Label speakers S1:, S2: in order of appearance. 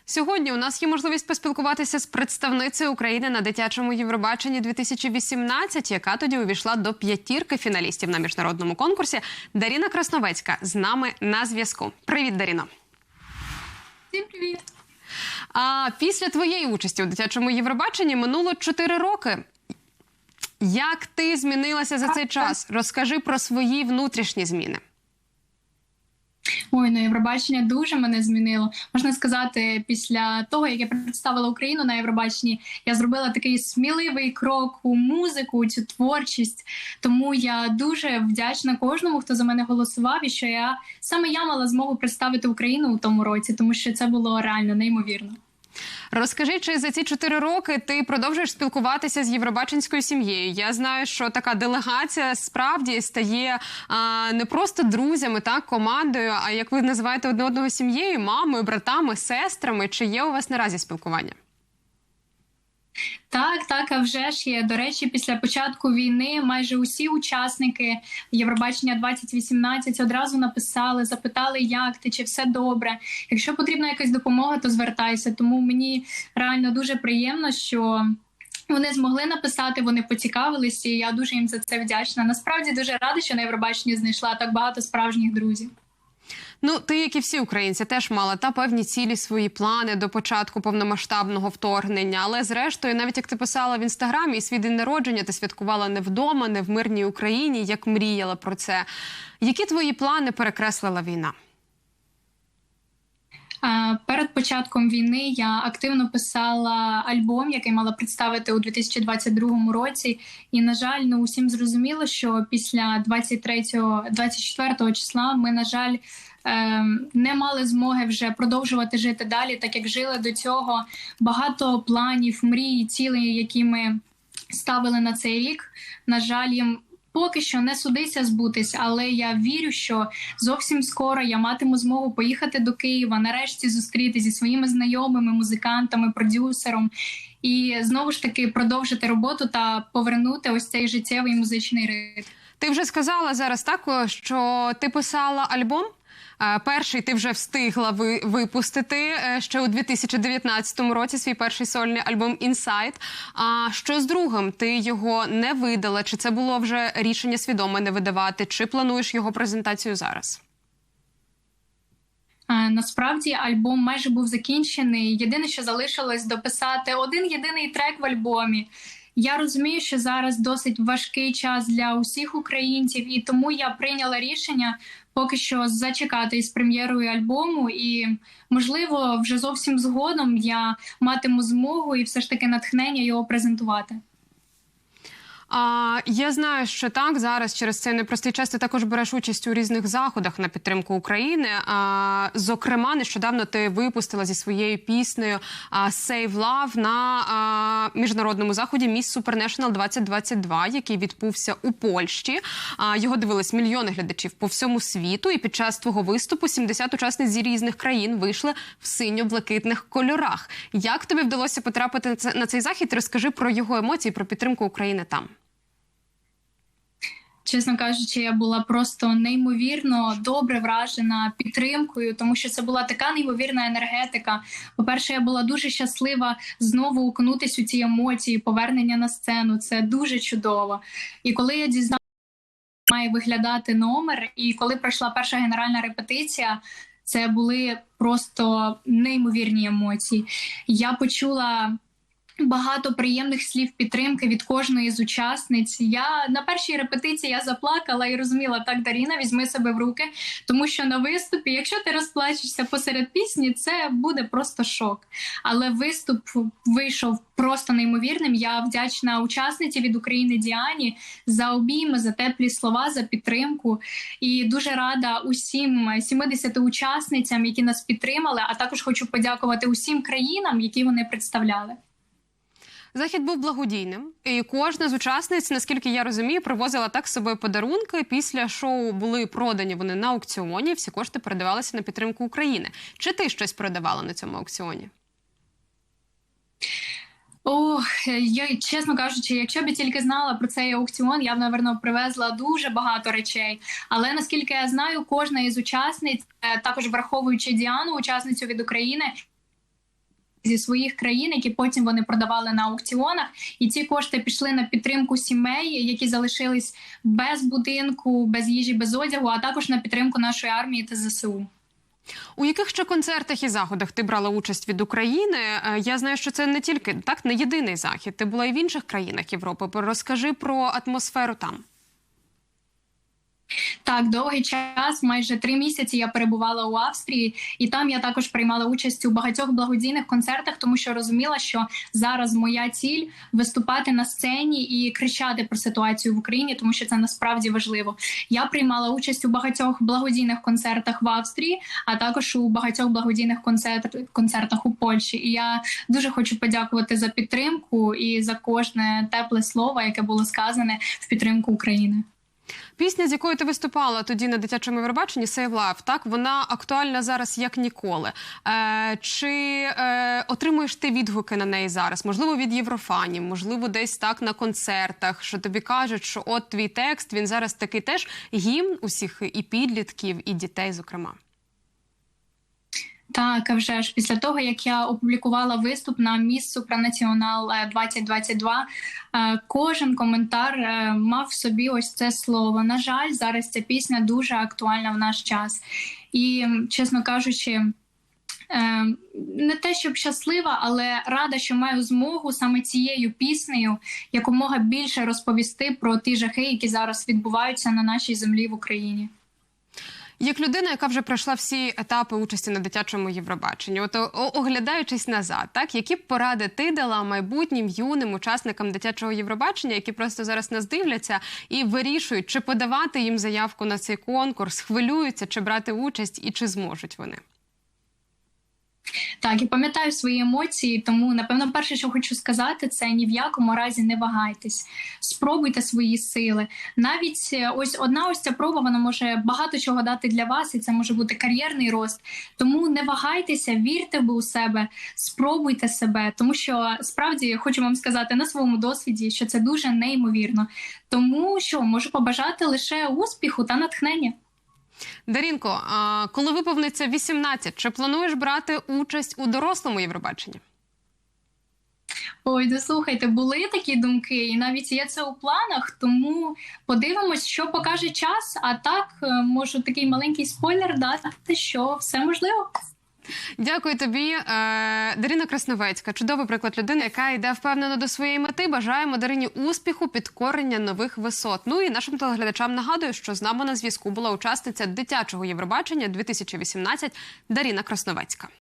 S1: Сьогодні у нас є можливість поспілкуватися з представницею України на дитячому Євробаченні 2018, яка тоді увійшла до п'ятірки фіналістів на міжнародному конкурсі. Даріна Красновецька з нами на зв'язку. Привіт, Даріно.
S2: Всім привіт.
S1: Після твоєї участі у дитячому Євробаченні минуло 4 роки. Як ти змінилася за цей час? Розкажи про свої внутрішні зміни.
S2: Ой, Євробачення дуже мене змінило. Можна сказати, після того, як я представила Україну на Євробаченні, я зробила такий сміливий крок у музику, у цю творчість. Тому я дуже вдячна кожному, хто за мене голосував, і що саме я мала змогу представити Україну у тому році, тому що це було реально неймовірно.
S1: Розкажи, чи за ці 4 роки ти продовжуєш спілкуватися з євробаченською сім'єю? Я знаю, що така делегація справді стає не просто друзями, командою, а як ви називаєте одне одного сім'єю, мамою, братами, сестрами. Чи є у вас наразі спілкування?
S2: Так, а вже ж є. До речі, після початку війни майже усі учасники Євробачення 2018 одразу написали, запитали, як ти, чи все добре. Якщо потрібна якась допомога, то звертайся. Тому мені реально дуже приємно, що вони змогли написати, вони поцікавилися, і я дуже їм за це вдячна. Насправді дуже рада, що на Євробаченні знайшла так багато справжніх друзів.
S1: Ти, як і всі українці, теж мала певні цілі, свої плани до початку повномасштабного вторгнення. Але зрештою, навіть як ти писала в Інстаграмі, свій день народження ти святкувала не вдома, не в мирній Україні, як мріяла про це. Які твої плани перекреслила війна?
S2: Перед початком війни я активно писала альбом, який мала представити у 2022 році. І, на жаль, усім зрозуміло, що після 23-24 числа ми, на жаль, не мали змоги вже продовжувати жити далі, так як жили до цього. Багато планів, мрій, цілей, які ми ставили на цей рік, на жаль, їм поки що не судиться збутись, але я вірю, що зовсім скоро я матиму змогу поїхати до Києва, нарешті зустрітися зі своїми знайомими, музикантами, продюсером і знову ж таки продовжити роботу та повернути ось цей життєвий музичний ритм.
S1: Ти вже сказала зараз що ти писала альбом. Перший ти вже встигла випустити ще у 2019 році, свій перший сольний альбом «Inside». А що з другим? Ти його не видала? Чи це було вже рішення свідоме не видавати? Чи плануєш його презентацію зараз?
S2: Насправді альбом майже був закінчений. Єдине, що залишилось дописати один єдиний трек в альбомі. Я розумію, що зараз досить важкий час для усіх українців, і тому я прийняла рішення поки що зачекати із прем'єрою альбому, і, можливо, вже зовсім згодом я матиму змогу і все ж таки натхнення його презентувати.
S1: Я знаю, що зараз через цей непростий час ти також береш участь у різних заходах на підтримку України. Зокрема, нещодавно ти випустила зі своєю піснею «Save Love» на міжнародному заході «Miss Supernational 2022», який відбувся у Польщі. Його дивились мільйони глядачів по всьому світу, і під час твого виступу 70 учасниць з різних країн вийшли в синьо-блакитних кольорах. Як тобі вдалося потрапити на цей захід? Розкажи про його емоції, про підтримку України там.
S2: Чесно кажучи, я була просто неймовірно добре вражена підтримкою, тому що це була така неймовірна енергетика. По-перше, я була дуже щаслива знову окунутися у ці емоції, повернення на сцену. Це дуже чудово. І коли я дізналася, як має виглядати номер, і коли пройшла перша генеральна репетиція, це були просто неймовірні емоції. Я почула багато приємних слів підтримки від кожної з учасниць. На першій репетиції я заплакала і розуміла, так, Даріна, візьми себе в руки, тому що на виступі, якщо ти розплачешся посеред пісні, це буде просто шок. Але виступ вийшов просто неймовірним. Я вдячна учасниці від України Діані за обійми, за теплі слова, за підтримку. І дуже рада усім 70 учасницям, які нас підтримали, а також хочу подякувати усім країнам, які вони представляли.
S1: Захід був благодійним, і кожна з учасниць, наскільки я розумію, привозила з собою подарунки. Після шоу були продані вони на аукціоні, всі кошти передавалися на підтримку України. Чи ти щось продавала на цьому аукціоні?
S2: Я, чесно кажучи, якщо б я тільки знала про цей аукціон, я б, напевно, привезла дуже багато речей. Але, наскільки я знаю, кожна із учасниць, також враховуючи Діану, учасницю від України, зі своїх країн, які потім вони продавали на аукціонах. І ці кошти пішли на підтримку сімей, які залишились без будинку, без їжі, без одягу, а також на підтримку нашої армії та ЗСУ.
S1: У яких ще концертах і заходах ти брала участь від України? Я знаю, що це не тільки, так, не єдиний захід. Ти була і в інших країнах Європи. Розкажи про атмосферу там.
S2: Так, довгий час, майже 3 місяці я перебувала у Австрії, і там я також приймала участь у багатьох благодійних концертах, тому що розуміла, що зараз моя ціль – виступати на сцені і кричати про ситуацію в Україні, тому що це насправді важливо. Я приймала участь у багатьох благодійних концертах в Австрії, а також у багатьох благодійних концертах у Польщі. І я дуже хочу подякувати за підтримку і за кожне тепле слово, яке було сказане в підтримку України.
S1: Пісня, з якою ти виступала тоді на дитячому Євробаченні, «Save Love», так, вона актуальна зараз як ніколи. Чи отримуєш ти відгуки на неї зараз? Можливо, від єврофанів, можливо, десь так на концертах, що тобі кажуть, що от твій текст, він зараз такий теж гімн усіх і підлітків, і дітей, зокрема.
S2: Так, а вже ж після того, як я опублікувала виступ на Міс Супранаціонал 2022, кожен коментар мав в собі ось це слово. На жаль, зараз ця пісня дуже актуальна в наш час. І, чесно кажучи, не те, щоб щаслива, але рада, що маю змогу саме цією піснею якомога більше розповісти про ті жахи, які зараз відбуваються на нашій землі в Україні.
S1: Як людина, яка вже пройшла всі етапи участі на дитячому Євробаченні, от оглядаючись назад, так, які б поради ти дала майбутнім юним учасникам дитячого Євробачення, які просто зараз нас дивляться і вирішують, чи подавати їм заявку на цей конкурс, хвилюються, чи брати участь і чи зможуть вони?
S2: Так, я пам'ятаю свої емоції, тому, напевно, перше, що хочу сказати, це ні в якому разі не вагайтесь. Спробуйте свої сили. Навіть ось ця проба, вона може багато чого дати для вас, і це може бути кар'єрний рост. Тому не вагайтеся, вірте у себе, спробуйте себе. Тому що, справді, хочу вам сказати на своєму досвіді, що це дуже неймовірно. Тому що можу побажати лише успіху та натхнення.
S1: Дарінко, коли виповниться 18, чи плануєш брати участь у дорослому Євробаченні?
S2: Ой, слухайте, були такі думки, і навіть є це у планах, тому подивимось, що покаже час, а так можу такий маленький спойлер дати, що все можливо.
S1: Дякую тобі, Дарина Красновецька. Чудовий приклад людини, яка йде впевнено до своєї мети. Бажаємо Дарині успіху, підкорення нових висот. Ну і нашим телеглядачам нагадую, що з нами на зв'язку була учасниця дитячого Євробачення 2018 Дарина Красновецька.